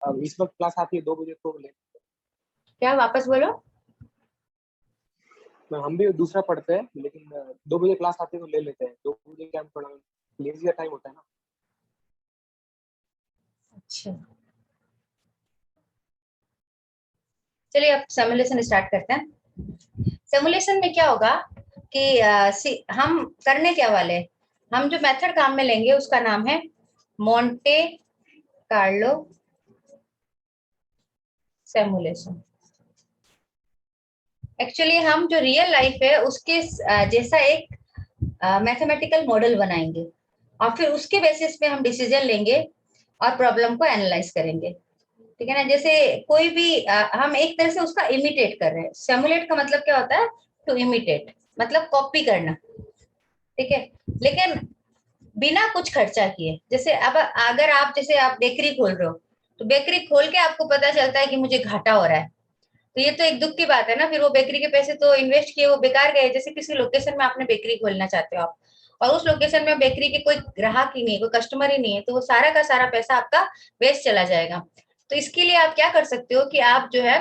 अब इस वक्त क्लास आती है 2 बजे तो ले। क्या वापस बोलो। हम भी दूसरा पढ़ते हैं, लेकिन 2 बजे क्लास आती है तो ले लेते हैं। 2 बजे क्या, हम थोड़ा लेजी टाइम होता है ना। अच्छा, चलिए अब सिमुलेशन स्टार्ट करते हैं। सिमुलेशन में क्या होगा कि हम करने क्या वाले हैं, हम जो मेथड काम में लेंगे उसका नाम है मोंटे कार्लो सिमुलेशन। एक्चुअली हम जो रियल लाइफ है उसके जैसा एक मैथमेटिकल मॉडल बनाएंगे और फिर उसके बेसिस पे हम डिसीजन लेंगे और प्रॉब्लम को एनालाइज करेंगे। ठीक है ना, जैसे कोई भी हम एक तरह से उसका इमिटेट कर रहे हैं। सिमुलेट का मतलब क्या होता है, टू इमिटेट, मतलब कॉपी करना। ठीक है, लेकिन बिना कुछ खर्चा किए। जैसे अब अगर आप जैसे आप बेकरी खोल रहे हो, तो बेकरी खोल के आपको पता चलता है कि मुझे घाटा हो रहा है, तो ये तो एक दुख की बात है ना। फिर वो बेकरी के पैसे तो इन्वेस्ट किए वो बेकार गए। जैसे किसी लोकेशन में आपने बेकरी खोलना चाहते हो आप, और उस लोकेशन में बेकरी के कोई ग्राहक ही नहीं है, कोई कस्टमर ही नहीं है, तो वो सारा का सारा पैसा आपका वेस्ट चला जाएगा। तो इसके लिए आप क्या कर सकते हो कि आप जो है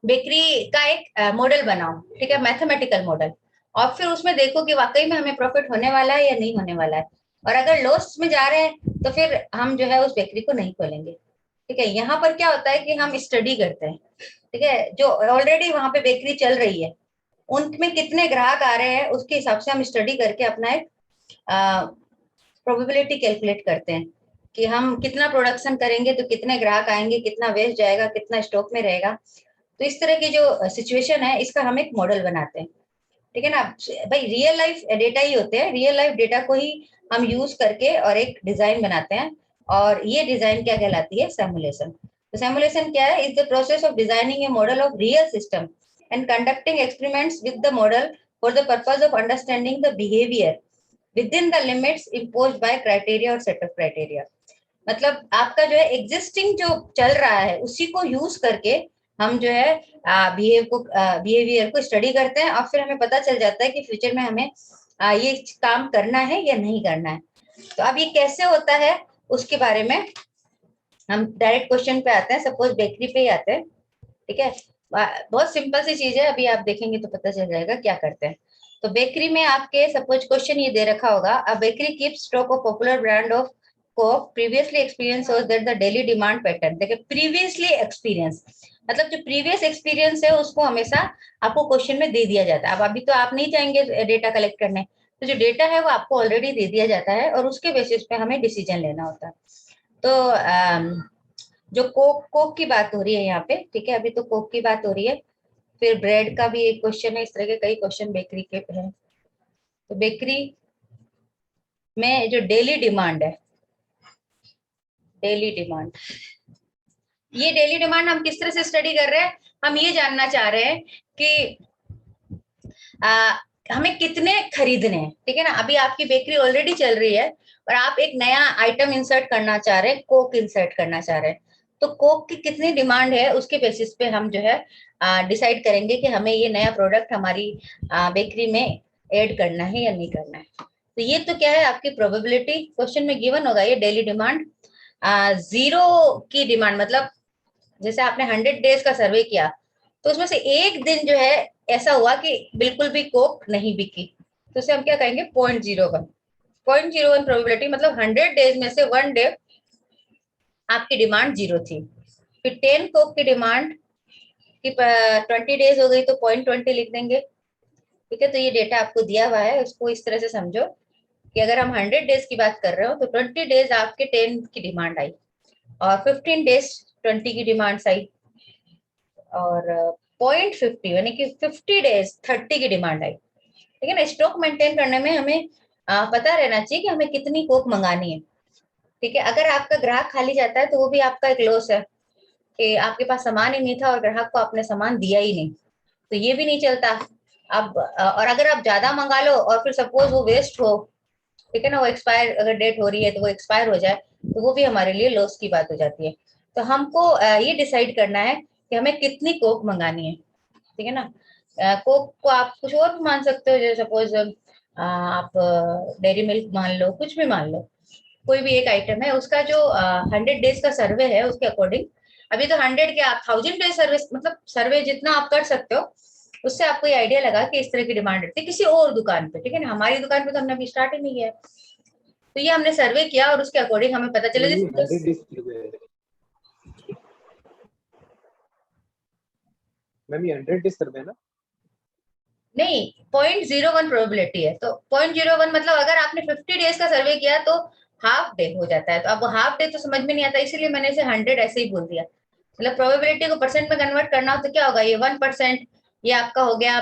बेकरी का एक मॉडल बनाओ, ठीक है, मैथमेटिकल मॉडल, और फिर उसमें देखो कि वाकई में हमें प्रॉफिट होने वाला है या नहीं होने वाला है। और अगर लॉस में जा रहे हैं तो फिर हम जो है उस बेकरी को नहीं खोलेंगे। ठीक है, यहाँ पर क्या होता है कि हम स्टडी करते हैं। ठीक है, जो ऑलरेडी वहां पे बेकरी चल रही है उनमें कितने ग्राहक आ रहे हैं उसके हिसाब से हम स्टडी करके अपना एक प्रोबेबिलिटी कैलकुलेट करते हैं कि हम कितना प्रोडक्शन करेंगे तो कितने ग्राहक आएंगे, कितना वेस्ट जाएगा, कितना स्टॉक में रहेगा। तो इस तरह की जो सिचुएशन है इसका हम एक मॉडल बनाते हैं। ठीक है ना भाई, रियल लाइफ डेटा ही होते हैं, रियल लाइफ डेटा को ही हम यूज करके और एक डिजाइन बनाते हैं। और ये डिजाइन क्या कहलाती है, सिमुलेशन। तो सिमुलेशन क्या है, is the process of designing a model of real system and conducting experiments with the model for the purpose of understanding the behaviour within the limits imposed by criteria और set of criteria. मतलब आपका जो है existing जो चल रहा है उसी को यूज करके हम जो है बिहेवियर को स्टडी करते हैं, और फिर हमें पता चल जाता है कि फ्यूचर में हमें ये काम करना है या नहीं करना है। तो अब ये कैसे होता है उसके बारे में हम डायरेक्ट क्वेश्चन पे आते हैं। सपोज बेकरी पे ही आते हैं। ठीक है, बहुत सिंपल सी चीज है, अभी आप देखेंगे तो पता चल जाएगा क्या करते हैं। तो बेकरी में आपके सपोज क्वेश्चन ये दे रखा होगा, अ bakery keeps stock of popular brand of Coke previously experience was that the daily demand pattern. देखिए प्रीवियसली एक्सपीरियंस मतलब जो प्रीवियस एक्सपीरियंस है उसको हमेशा आपको क्वेश्चन में दे दिया जाता है। अब अभी तो आप नहीं जाएंगे डेटा कलेक्ट करने, तो जो डेटा है वो आपको ऑलरेडी दे दिया जाता है और उसके बेसिस पे हमें डिसीजन लेना होता है। तो जो कोक कोक की बात हो रही है यहाँ पे, ठीक है, अभी तो कोक की बात हो रही है। फिर ब्रेड का भी एक क्वेश्चन है, इस तरह के कई क्वेश्चन बेकरी के हैं। तो बेकरी में जो डेली डिमांड है, डेली डिमांड, ये डेली डिमांड हम किस तरह से स्टडी कर रहे हैं, हम ये जानना चाह रहे हैं कि आ, हमें कितने खरीदने हैं। ठीक है ना, अभी आपकी बेकरी ऑलरेडी चल रही है और आप एक नया आइटम इंसर्ट करना चाह रहे हैं, कोक इंसर्ट करना चाह रहे हैं। तो कोक की कितनी डिमांड है उसके बेसिस पे हम जो है डिसाइड करेंगे कि हमें ये नया प्रोडक्ट हमारी बेकरी में ऐड करना है या नहीं करना है। तो ये तो क्या है, आपकी प्रोबेबिलिटी क्वेश्चन में गिवन होगा ये डेली डिमांड। जीरो की डिमांड मतलब जैसे आपने 100 डेज का सर्वे किया तो उसमें से एक दिन जो है ऐसा हुआ कि बिल्कुल भी कोक नहीं बिकी, तो उसे हम क्या कहेंगे, 0.01। 0.01 प्रोबेबिलिटी मतलब 100 डेज में से 1 डे आपकी डिमांड 0 थी। फिर 10 कोक की डिमांड की 20 डेज हो गई तो 0.20 लिख देंगे। ठीक है, तो ये डेटा आपको दिया हुआ है, उसको इस तरह से समझो कि अगर हम 100 डेज की बात कर रहे हो तो 20 डेज आपके 10 की डिमांड आई और 15 डेज 20 की डिमांड आई और 0.50 यानी कि 50 डेज 30 की डिमांड आई। ठीक है ना, स्टॉक मेंटेन करने में हमें पता रहना चाहिए कि हमें कितनी कोक मंगानी है। ठीक है, अगर आपका ग्राहक खाली जाता है तो वो भी आपका एक लॉस है कि आपके पास सामान ही नहीं था और ग्राहक को आपने सामान दिया ही नहीं, तो ये भी नहीं चलता। अब और अगर आप ज्यादा मंगा लो और फिर सपोज वो वेस्ट हो, ठीक है ना, वो एक्सपायर अगर डेट हो रही है तो वो एक्सपायर हो जाए, तो वो भी हमारे लिए लॉस की बात हो जाती है। तो हमको ये डिसाइड करना है कि हमें कितनी कोक मंगानी है। ठीक है ना, कोक को आप कुछ और भी मान सकते हो, जैसे सपोज आप डेयरी मिल्क मान लो, कुछ भी मान लो। कोई भी एक आइटम है, उसका जो 100 डेज का सर्वे है उसके अकॉर्डिंग, अभी तो 100 के आप 1000 डेज सर्वे, मतलब सर्वे जितना आप कर सकते हो उससे आपको ये आइडिया लगा कि इस तरह की डिमांड रहती है किसी और दुकान पे, ठीक है ना। हमारी दुकान पे तो हमने अभी स्टार्ट ही नहीं किया है, तो ये हमने सर्वे किया और उसके अकॉर्डिंग हमें पता चला। 100 डेज सर्वे मैम, ये 100 डेज सर्वे ना? नहीं, 0.01 प्रोबेबिलिटी है। तो 0.01 मतलब अगर आपने 50 डेज का सर्वे किया तो हाफ डे हो जाता है। तो अब हाफ डे तो समझ में नहीं आता, इसीलिए मैंने इसे 100 ऐसे ही बोल दिया। मतलब प्रोबेबिलिटी को परसेंट में कन्वर्ट करना हो तो क्या होगा, ये 1%, ये आपका हो गया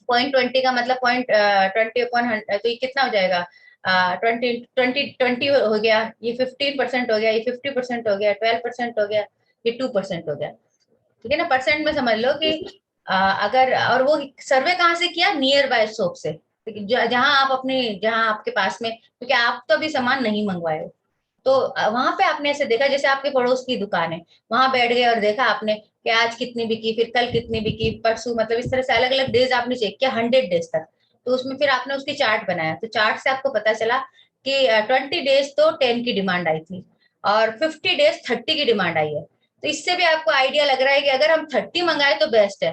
0.20 का मतलब 0.20 अपॉन 100, तो ये कितना हो जाएगा, 20 हो गया, ये 15% हो गया, ये 50% हो गया, 12% हो गया, ये 2% हो गया, ठीक है ना। परसेंट में समझ लो कि अगर, और वो सर्वे कहाँ से किया, नियर बाय शॉप से, जहां आप अपने, जहां आपके पास में, क्योंकि आप तो अभी सामान नहीं मंगवाए हो, तो वहां पे आपने ऐसे देखा जैसे आपके पड़ोस की दुकान है, वहां बैठ गए और देखा आपने कि आज कितनी बिकी, फिर कल कितनी बिकी, परसों, मतलब इस तरह से अलग अलग डेज आपने चेक किया 100 डेज तक। तो उसमें फिर आपने उसकी चार्ट बनाया, तो चार्ट से आपको पता चला कि 20 डेज तो 10 की डिमांड आई थी और 50 डेज 30 की डिमांड आई है। तो इससे भी आपको आइडिया लग रहा है कि अगर हम 30 मंगाए तो बेस्ट है,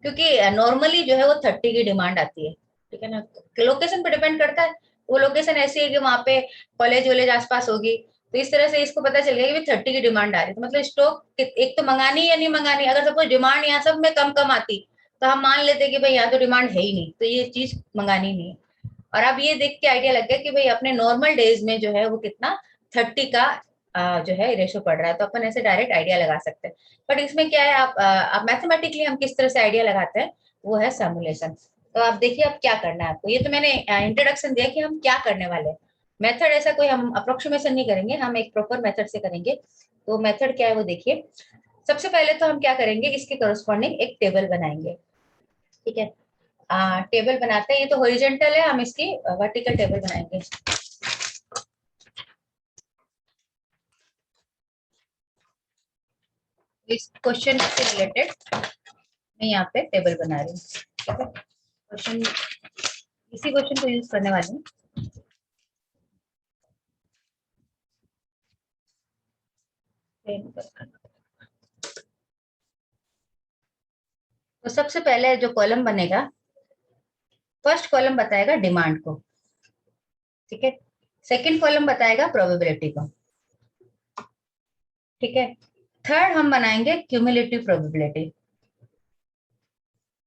क्योंकि नॉर्मली जो है वो 30 की डिमांड आती है, ठीक है ना। लोकेशन पे डिपेंड करता है, वो लोकेशन ऐसी है कि वहां पे कॉलेज वॉलेज आसपास होगी, तो इस तरह से इसको पता चल गया कि 30 की डिमांड आ रही है। तो मतलब स्टॉक एक तो मंगानी या नहीं मंगानी, अगर सपोज डिमांड यहाँ सब में कम कम आती तो हम मान लेते कि भाई यहाँ तो डिमांड है ही नहीं, तो ये चीज मंगानी नहीं है। और अब ये देख के आइडिया लग गया कि भाई अपने नॉर्मल डेज में जो है वो कितना 30 का जो है रेशो पड़ रहा है, तो अपन ऐसे डायरेक्ट आइडिया लगा सकते हैं। बट इसमें क्या है, आप मैथमेटिकली हम किस तरह से आइडिया लगाते हैं, वो है सिमुलेशन। तो आप देखिए अब क्या करना है आपको, ये तो मैंने इंट्रोडक्शन दिया कि हम क्या करने वाले हैं। मेथड ऐसा कोई हम अप्रोक्सीमेशन नहीं करेंगे, हम एक प्रॉपर मेथड से करेंगे। तो मेथड क्या है वो देखिए। सबसे पहले तो हम क्या करेंगे, इसके करस्पॉन्डिंग एक टेबल बनाएंगे, ठीक है। टेबल बनाते हैं, ये तो हॉरिजेंटल है, हम इसकी वर्टिकल टेबल बनाएंगे। इस क्वेश्चन से रिलेटेड मैं यहाँ पे टेबल बना रही हूँ, ठीक है। क्वेश्चन, इसी क्वेश्चन को यूज करने वाली हूँ। तो सबसे पहले जो कॉलम बनेगा, फर्स्ट कॉलम बताएगा डिमांड को, ठीक है। सेकंड कॉलम बताएगा प्रोबेबिलिटी को, ठीक है। थर्ड हम बनाएंगे क्यूमुलेटिव प्रोबेबिलिटी,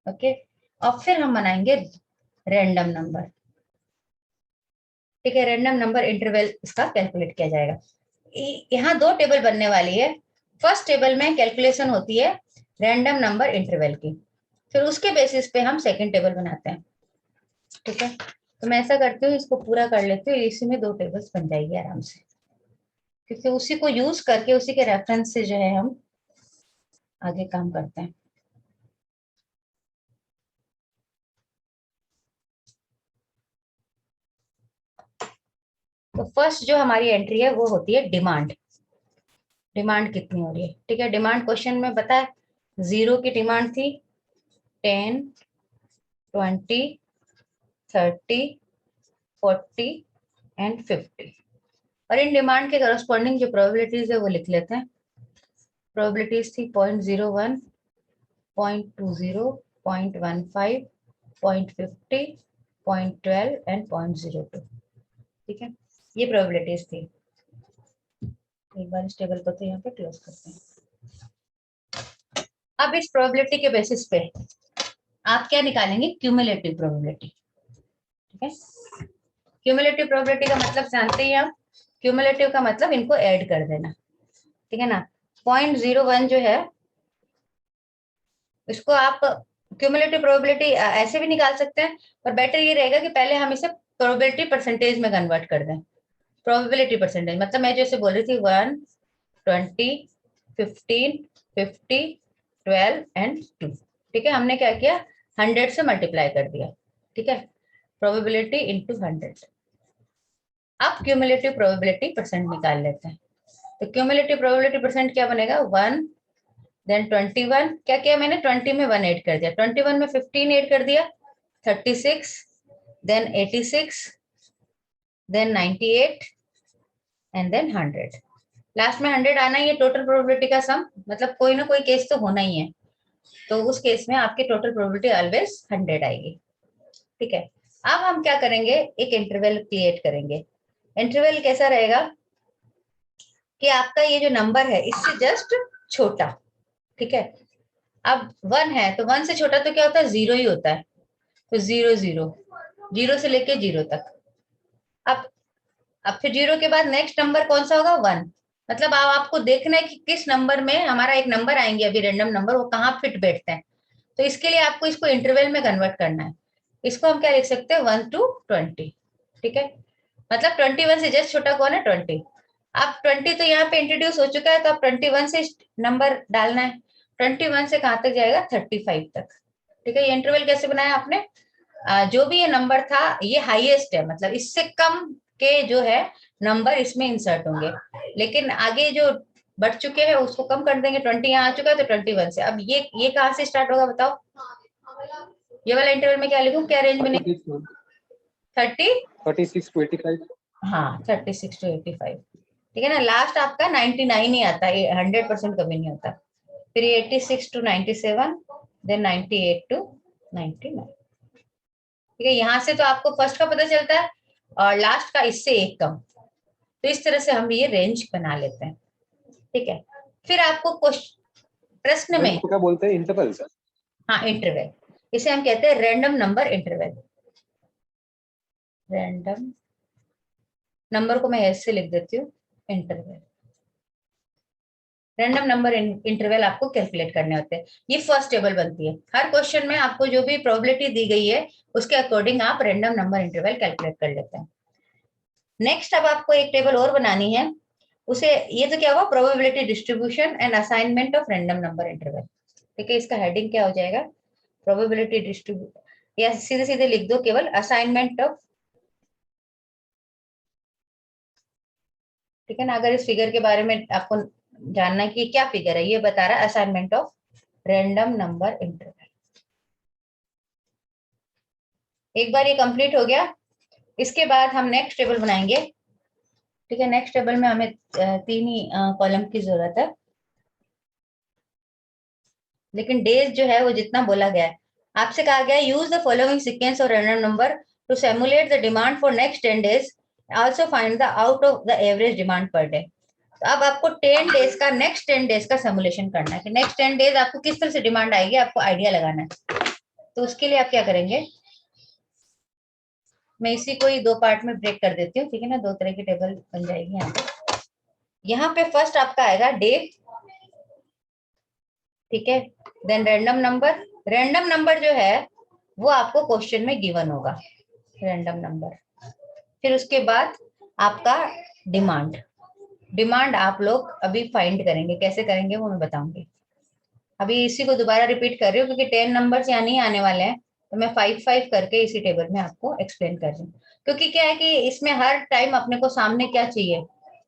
ओके। और फिर हम बनाएंगे रैंडम नंबर, ठीक है। रैंडम नंबर इंटरवल इसका कैलकुलेट किया जाएगा। यहाँ दो टेबल बनने वाली है। फर्स्ट टेबल में कैलकुलेशन होती है रैंडम नंबर इंटरवल की, फिर उसके बेसिस पे हम सेकंड टेबल बनाते हैं, ठीक है। तो मैं ऐसा करती हूँ, इसको पूरा कर लेती हूँ, इसी में दो टेबल्स बन जाएगी आराम से, क्योंकि उसी को यूज करके उसी के रेफरेंस से जो है हम आगे काम करते हैं। तो फर्स्ट जो हमारी एंट्री है वो होती है डिमांड। डिमांड कितनी हो रही है, ठीक है। डिमांड क्वेश्चन में पता है 0 की डिमांड थी, 10, 20, 30, 40 एंड 50। और इन डिमांड के करस्पॉन्डिंग जो प्रोबेबिलिटीज है वो लिख लेते हैं। प्रोबेबिलिटीज थी 0.01, 0.20, 0.15, 0.50, 0.12 एंड 0.02, ठीक है। ये प्रोबेबिलिटीज थी। एक बार इस टेबल को तो यहाँ पे क्लोज करते हैं। अब इस प्रोबेबिलिटी के बेसिस पे आप क्या निकालेंगे, क्यूमुलेटिव प्रोबेबिलिटी, ठीक है। क्यूमुलेटिव प्रोबेबिलिटी का मतलब जानते ही आप, क्यूमुलेटिव का मतलब इनको ऐड कर देना, ठीक है ना। 0.01 जो है इसको आप क्यूमुलेटिव प्रोबेबिलिटी ऐसे भी निकाल सकते हैं, पर बेटर ये रहेगा कि पहले हम इसे प्रोबेबिलिटी परसेंटेज में कन्वर्ट कर दें। प्रोबेबिलिटी परसेंटेज मतलब मैं जैसे बोल रही थी 1, 20, 15, 50, 12 एंड 2, ठीक है। हमने क्या किया, 100 से मल्टीप्लाई कर दिया, ठीक है। Probability into 100। अब क्यूमुलेटिव प्रोबेबिलिटी परसेंट निकाल लेते हैं। तो क्यूमुलेटिव प्रोबेबिलिटी परसेंट क्या बनेगा, 1, देन 21, क्या किया मैंने 20 में 1 ऐड कर दिया, 21 में 15 ऐड कर दिया, 36, then 86, then 98, and then 100। Last में 100 आना ही है, टोटल प्रोबेबिलिटी का सम, मतलब कोई ना कोई केस तो होना ही है, तो उस केस में आपकी टोटल प्रोबेबिलिटी ऑलवेज 100 आएगी। ठीक है, अब हम क्या करेंगे, एक इंटरवल क्रिएट करेंगे। इंटरवल कैसा रहेगा कि आपका ये जो नंबर है इससे जस्ट छोटा, ठीक है। अब 1 है तो 1 से छोटा तो क्या होता है, 0 ही होता है, तो 0 0, 0 से लेके 0 तक। अब फिर 0 के बाद नेक्स्ट नंबर कौन सा होगा, 1। मतलब अब आपको देखना है कि किस नंबर में हमारा एक नंबर आएंगे अभी रैंडम नंबर, वो कहाँ फिट बैठते हैं। तो इसके लिए आपको इसको इंटरवल में कन्वर्ट करना है। इसको हम क्या लिख सकते हैं, 1 to 20। ठीक है, मतलब 21 से जस्ट छोटा कौन है, 20। अब 20 तो यहाँ पे इंट्रोड्यूस हो चुका है, तो अब 21 से नंबर डालना है। 21 से कहाँ तक जाएगा, 35 तक। ठीक है, ये इंटरवल कैसे बनाया आपने, जो भी ये नंबर था ये हाईएस्ट है, मतलब इससे कम के जो है नंबर इसमें इंसर्ट होंगे, लेकिन आगे जो बढ़ चुके हैं उसको कम कर देंगे। 20 यहाँ आ चुका है तो 21 से। अब ये कहाँ से स्टार्ट होगा बताओ, ये वाला इंटरवल में क्या लिखूं, क्या रेंज बनेगी, 36 to 85। हाँ 36 to 85। ठीक है ना, लास्ट आपका 99 ही आता है, 100% कभी नहीं होता। फिर 86 to 97, देन 98 to 99। ठीक है, यहां से तो आपको फर्स्ट का पता चलता है और लास्ट का इससे एक कम, तो इस तरह से हम ये रेंज बना लेते हैं। ठीक है, फिर आपको प्रश्न में, इसको क्या बोलते हैं, इंटरवल सर? हाँ इंटरवल, इसे हम कहते हैं random number interval. Random number को मैं ऐसे लिख देती हूँ, इंटरवल। रैंडम नंबर इंटरवल आपको कैलकुलेट करने होते हैं। ये फर्स्ट टेबल बनती है, हर क्वेश्चन में आपको जो भी प्रोबेबिलिटी दी गई है उसके अकॉर्डिंग आप रैंडम नंबर इंटरवल कैलकुलेट कर लेते हैं। नेक्स्ट अब आपको एक टेबल और बनानी है, उसे, ये तो क्या हुआ, probability distribution and assignment of random number interval. ठीक है, इसका हेडिंग क्या हो जाएगा, प्रोबेबिलिटी डिस्ट्रीब्यूट, या सीधे सीधे लिख दो केवल असाइनमेंट ऑफ। ठीक है ना, अगर इस फिगर के बारे में आपको जानना है कि क्या फिगर है, ये बता रहा है assignment of random number interval. एक बार ये कंप्लीट हो गया, इसके बाद हम नेक्स्ट टेबल बनाएंगे। ठीक है, नेक्स्ट टेबल में हमें 3 ही कॉलम की जरूरत है, लेकिन डेज जो है वो जितना बोला गया है, आपसे कहा गया है use the following sequence of random number two simulate the demand for next 10 days, also find the out of the average demand per day. तो अब आपको 10 डेज का, नेक्स्ट 10 डेज का सिमुलेशन करना है कि नेक्स्ट 10 डेज आपको किस तरह से डिमांड आएगी, आपको आइडिया लगाना है। तो उसके लिए आप क्या करेंगे, मैं इसी को ही 2 पार्ट में ब्रेक कर देती हूँ। ठीक है ना, 2 तरह की टेबल बन जाएगी यहाँ पे। यहाँ पे फर्स्ट आपका आएगा डे, ठीक है, then random number. Random number जो है वो आपको क्वेश्चन में गिवन होगा, रैंडम नंबर। फिर उसके बाद आपका डिमांड। डिमांड आप लोग अभी फाइंड करेंगे, कैसे करेंगे वो मैं बताऊंगी। अभी इसी को दोबारा रिपीट कर रही हूँ क्योंकि 10 नंबर्स यहाँ नहीं आने वाले हैं, तो मैं 5 करके इसी टेबल में आपको एक्सप्लेन कर रही हूँ। क्योंकि क्या है कि इसमें हर टाइम अपने को सामने क्या चाहिए,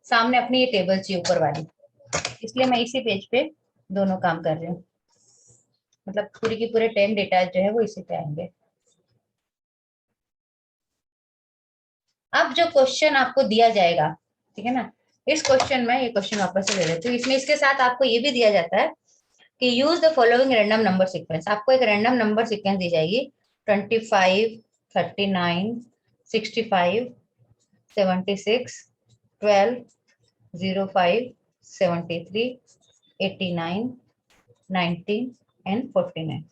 सामने अपनी ये टेबल चाहिए ऊपर वाली, इसलिए मैं इसी पेज पे दोनों काम कर रही हूँ। मतलब पूरी की पूरे 10 डेटा जो है वो इसी पे आएंगे। अब जो क्वेश्चन आपको दिया जाएगा, ठीक है ना, इस क्वेश्चन में, ये क्वेश्चन वापस से ले लेती हूँ, इसमें इसके साथ आपको ये भी दिया जाता है कि use the following random number sequence. आपको एक रैंडम नंबर सीक्वेंस दी जाएगी, 25, 39, 65, 76, 12, 05, 73, 89, 19 एंड 49।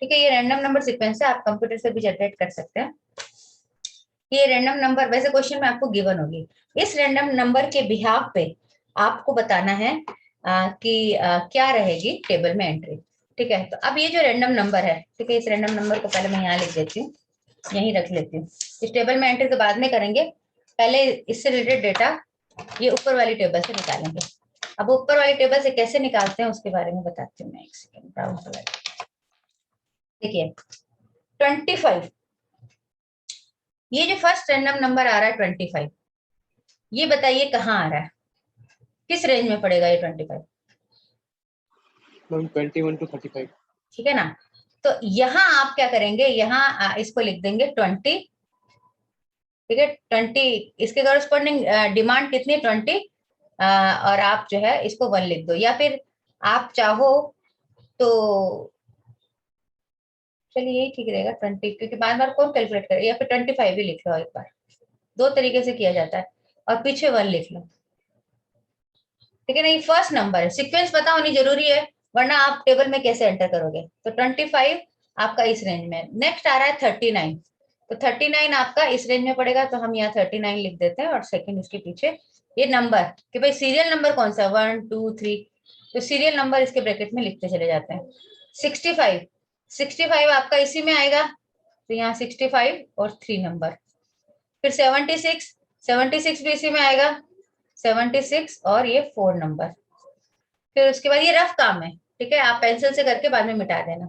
ठीक है, ये रैंडम नंबर सीक्वेंस है, आप कंप्यूटर से भी जनरेट कर सकते हैं। ये रैंडम नंबर वैसे क्वेश्चन में आपको गिवन होगी, इस रैंडम नंबर के बिहाफ पे आपको बताना है कि क्या रहेगी टेबल में एंट्री। ठीक है, तो अब ये जो रैंडम नंबर है, ठीक है, इस रैंडम नंबर को पहले मैं यहाँ लिख देती हूँ, यहीं रख लेती हूँ। इस टेबल में एंट्री तो बाद में करेंगे, पहले इससे रिलेटेड डेटा ये ऊपर वाली टेबल से निकालेंगे। अब ऊपर वाली टेबल से कैसे निकालते हैं उसके बारे में बताती हूँ मैं, एक सेकेंड ब्राउन कलर। देखिए 25, ये जो फर्स्ट रैंडम नंबर आ रहा है 25, ये बताइए कहाँ आ रहा है, किस रेंज में पड़ेगा ये 25? 21 to 35। ठीक है ना, तो यहाँ आप क्या करेंगे, यहाँ इसको लिख देंगे 20, ठीक है 20, इसके कॉरस्पॉन्डिंग डिमांड कितनी 20, और आप जो है इसको 1 लिख दो, या फिर आप चाहो तो चलिए यही ठीक रहेगा 20, क्योंकि बार बार कौन कैलकुलेट करे, या फिर 25 ही लिख लो एक बार, दो तरीके से किया जाता है, और पीछे 1 लिख लो, ठीक है ना। ये फर्स्ट नंबर है, सीक्वेंस पता होनी जरूरी है, वरना आप टेबल में कैसे एंटर करोगे। तो 25 आपका इस रेंज में। नेक्स्ट आ रहा है 39, तो 39 आपका इस रेंज में पड़ेगा, तो हम यहाँ 39 लिख देते हैं, और सेकंड उसके पीछे ये नंबर कि भाई सीरियल नंबर कौन सा 1 2 3, तो सीरियल नंबर इसके ब्रैकेट में लिखते चले जाते हैं। 65 आपका इसी में आएगा, तो यहाँ 65 और 3 नंबर। फिर 76 भी इसी में आएगा, 76 और ये 4 नंबर। फिर उसके बाद ये रफ काम है, ठीक है, आप पेंसिल से करके बाद में मिटा देना।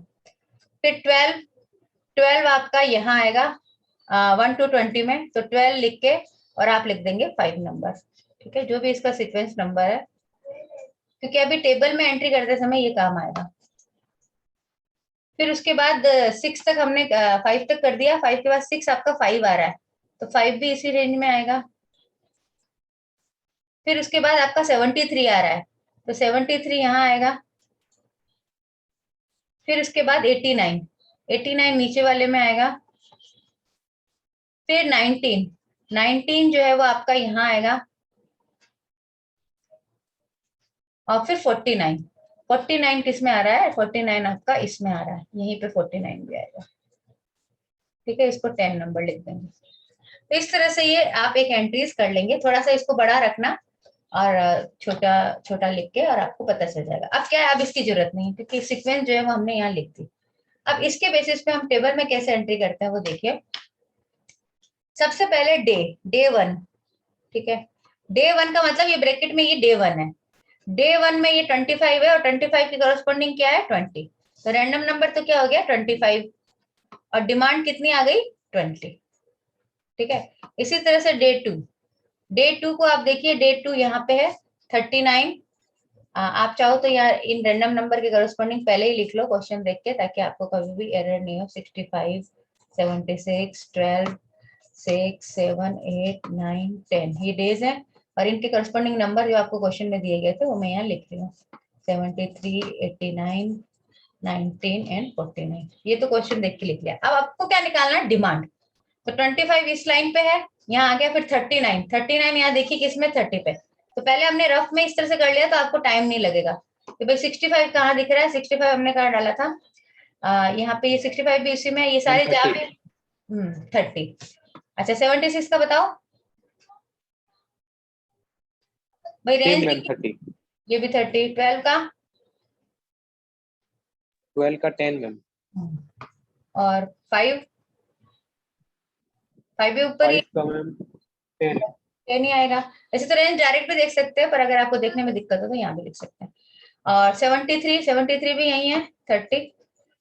फिर 12 आपका यहाँ आएगा 1 to 20 में, तो 12 लिख के और आप लिख देंगे 5 नंबर, ठीक है, जो भी इसका सीक्वेंस नंबर है, क्योंकि अभी टेबल में एंट्री करते समय ये काम आएगा। फिर उसके बाद 6 तक हमने 5 तक कर दिया, 5 के बाद 6 आपका 5 आ रहा है, तो 5 भी इसी रेंज में आएगा। फिर उसके बाद आपका 73 आ रहा है, तो 73 यहाँ आएगा। फिर उसके बाद 89 नीचे वाले में आएगा। फिर 19 जो है वो आपका यहाँ आएगा, और फिर 49 किस में आ रहा है, 49 आपका इसमें आ रहा है, यहीं पे 49 भी आएगा, ठीक है, इसको 10 नंबर लिख देंगे। तो इस तरह से ये आप एक एंट्रीज कर लेंगे, थोड़ा सा इसको बड़ा रखना और छोटा छोटा लिख के, और आपको पता चल जाएगा। अब क्या है, अब इसकी जरूरत नहीं है, क्योंकि सीक्वेंस जो है वो हमने यहाँ लिख दी। अब इसके बेसिस पे हम टेबल में कैसे एंट्री करते हैं वो देखिए। सबसे पहले डे 1, ठीक है, डे 1 का मतलब ये ब्रैकेट में ये डे 1 है, डे 1 में ये 25 है, और 25 की कॉरस्पॉन्डिंग क्या है 20, तो रैंडम नंबर तो क्या हो गया 25, और डिमांड कितनी आ गई 20, ठीक है। इसी तरह से डे टू को आप देखिए, डे 2 यहाँ पे है 39, आप चाहो तो यार इन रैंडम नंबर के कॉरस्पॉन्डिंग पहले ही लिख लो क्वेश्चन देख के, ताकि आपको कभी भी एरर नहीं हो। 65 76 12 6 7 8 9 10 ये डेज है, और इनके करस्पॉन्डिंग नंबर जो आपको क्वेश्चन में दिए गए थे वो मैं यहाँ लिख रही हूँ, 73 89 19 एंड 49, ये तो क्वेश्चन देख के लिख लिया। अब आपको क्या निकालना है, डिमांड। तो 25 इस लाइन पे है, यहाँ आ गया। फिर 39 यहाँ देखिए किसमें 30 पे, तो पहले हमने रफ में इस तरह से कर लिया, तो आपको टाइम नहीं लगेगा। तो भाई 65 कहाँ दिख रहा है, 65 हमने कहाँ डाला था, यहाँ पे ये 65 भी इसी में, ये सारे जहाँ पे 30। अच्छा 76 का बताओ भाई, रेंज 30, ये भी 30। 12 का 12 का 10 मैम, और 5 भी ऊपर ही 5 का मैम 10, नहीं आएगा। वैसे तो रेंज डायरेक्ट भी देख सकते हैं, पर अगर आपको देखने में दिक्कत हो तो यहाँ भी लिख सकते हैं। और 73 भी यही है 30,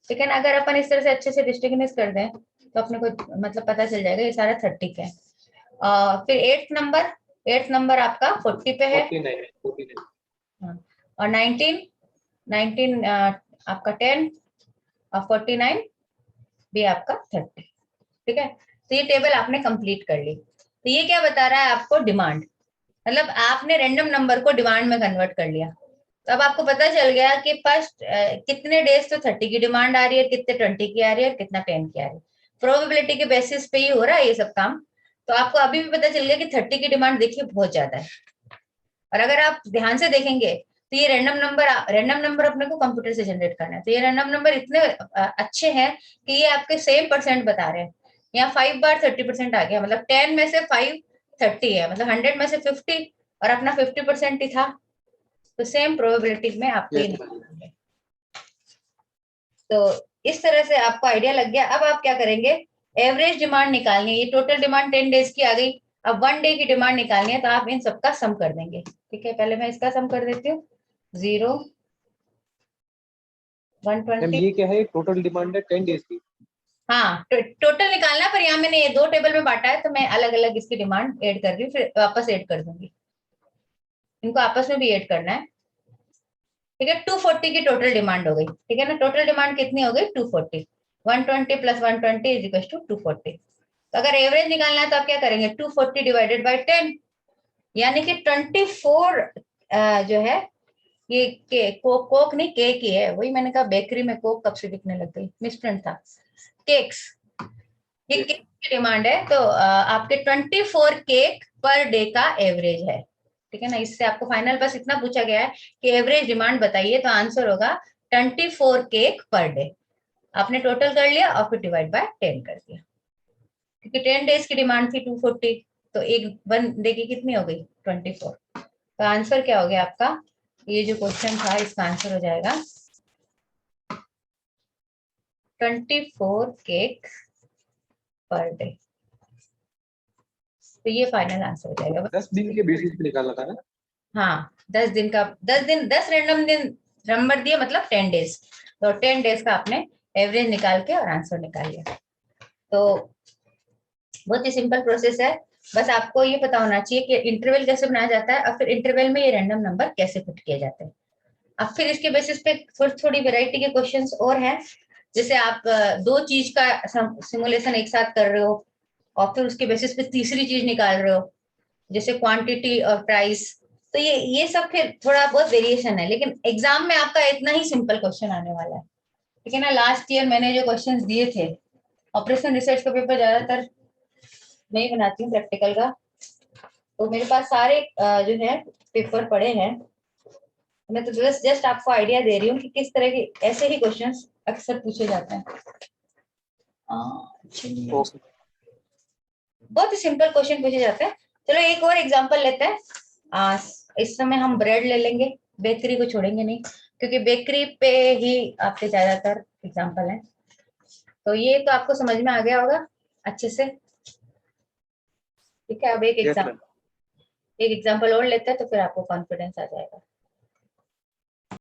ठीक है ना। अगर अपन इस तरह से अच्छे से डिस्टिंग्विश कर दें तो अपने को मतलब पता चल जाएगा ये सारा 30 का है। फिर 8 नंबर आपका 40 पे है, 49, और 19 आपका 10, और 49 भी आपका 30, ठीक है। तो ये टेबल आपने कंप्लीट कर ली। तो ये क्या बता रहा है आपको, डिमांड, मतलब आपने रैंडम नंबर को डिमांड में कन्वर्ट कर लिया। तो अब आपको पता चल गया कि फर्स्ट कितने डेज तो 30 की डिमांड आ रही है, कितने 20 की आ रही है, और कितना 10 की आ रही है। प्रोबेबिलिटी के बेसिस पे ही हो रहा है ये सब काम। तो आपको अभी भी पता चल गया कि 30 की डिमांड देखिए बहुत ज्यादा है। और अगर आप ध्यान से देखेंगे तो ये रैंडम नंबर अपने को कंप्यूटर से जनरेट करना है, तो ये रैंडम नंबर इतने अच्छे हैं कि ये आपके सेम परसेंट बता रहे हैं। यहाँ 5 बार 30% आ गया, मतलब 10 में से 5 30 है, मतलब 100 में से 50, और अपना 50% ही था, तो सेम प्रोबेबिलिटी में आपको ये निकालना। तो इस तरह से आपको आइडिया लग गया। अब आप क्या करेंगे, एवरेज डिमांड निकालनी है। ये टोटल डिमांड 10 डेज की आ गई, अब 1 डे की डिमांड निकालनी है, तो आप इन सबका सम कर देंगे, ठीक है। पहले मैं इसका सम कर देती हूँ, 0 मैम 120। ये क्या है, टोटल डिमांड है 10 डेज की। हाँ टोटल निकालना, पर यहाँ मैंने ये 2 टेबल में बांटा है, तो मैं अलग अलग इसकी डिमांड ऐड कर रही हूँ, फिर वापस ऐड कर दूंगी, इनको आपस में भी ऐड करना है, ठीक है। 240 की टोटल डिमांड हो गई, ठीक है ना। टोटल डिमांड कितनी हो गई 240, 120 + 120 = 240। तो अगर एवरेज निकालना है तो आप क्या करेंगे, 240 डिवाइडेड बाई 10, यानी कि 24 जो है ये कोक नहीं केक ही है। वही मैंने कहा बेकरी में कोक कब से बिकने लग गई, मिसप्रिंट था। केक्स, ये केक की डिमांड है, तो आपके 24 केक पर डे का एवरेज है, ठीक है ना। इससे आपको फाइनल बस इतना पूछा गया है कि एवरेज डिमांड बताइए, तो आंसर होगा 24 केक पर डे। आपने टोटल कर लिया और फिर डिवाइड बाय 10 कर दिया, क्योंकि 10 डेज की डिमांड थी 240, तो एक 1 डे की कितनी हो गई, 24। तो आंसर क्या हो गया आपका, ये जो क्वेश्चन था इसका आंसर हो जाएगा 24 केक पर डे। तो ये फाइनल आंसर हो जाएगा। 10 दिन के बेसिस पे निकाला था ना? हाँ, 10 दिन का, 10 रैंडम दिन नंबर दिए, मतलब 10 डेज, तो 10 डेज का आपने एवरेज निकाल के और आंसर निकाल लिया। तो बहुत ही सिंपल प्रोसेस है, बस आपको ये पता होना चाहिए कि इंटरवल कैसे बनाया जाता है और फिर इंटरवल में ये रैंडम नंबर कैसे पुट किए जाते हैं। अब फिर इसके बेसिस पे थोड़ी वैरायटी के क्वेश्चंस और हैं, जैसे आप दो चीज का सिमुलेशन एक साथ कर रहे हो और फिर उसके बेसिस पे तीसरी चीज निकाल रहे हो, जैसे क्वांटिटी और प्राइस। तो ये सब फिर थोड़ा बहुत वेरिएशन है, लेकिन एग्जाम में आपका इतना ही सिंपल क्वेश्चन आने वाला है, ठीक है ना। लास्ट ईयर मैंने जो क्वेश्चंस दिए थे, ऑपरेशन रिसर्च का पेपर ज्यादातर मैं ही बनाती हूँ प्रैक्टिकल का, तो मेरे पास सारे जो है पेपर पड़े हैं। मैं तो जस्ट आपको आइडिया दे रही हूँ कि किस तरह के ऐसे ही क्वेश्चंस अक्सर पूछे जाते हैं। बहुत ही सिंपल क्वेश्चन पूछे जाते हैं। चलो एक और एग्जांपल लेते हैं। इस समय हम ब्रेड ले लेंगे, बेकरी को छोड़ेंगे नहीं, क्योंकि बेकरी पे ही आपके ज्यादातर एग्जांपल हैं। तो ये तो आपको समझ में आ गया होगा अच्छे से, ठीक है। अब एक एग्जांपल और लेते हैं तो फिर आपको कॉन्फिडेंस आ जाएगा।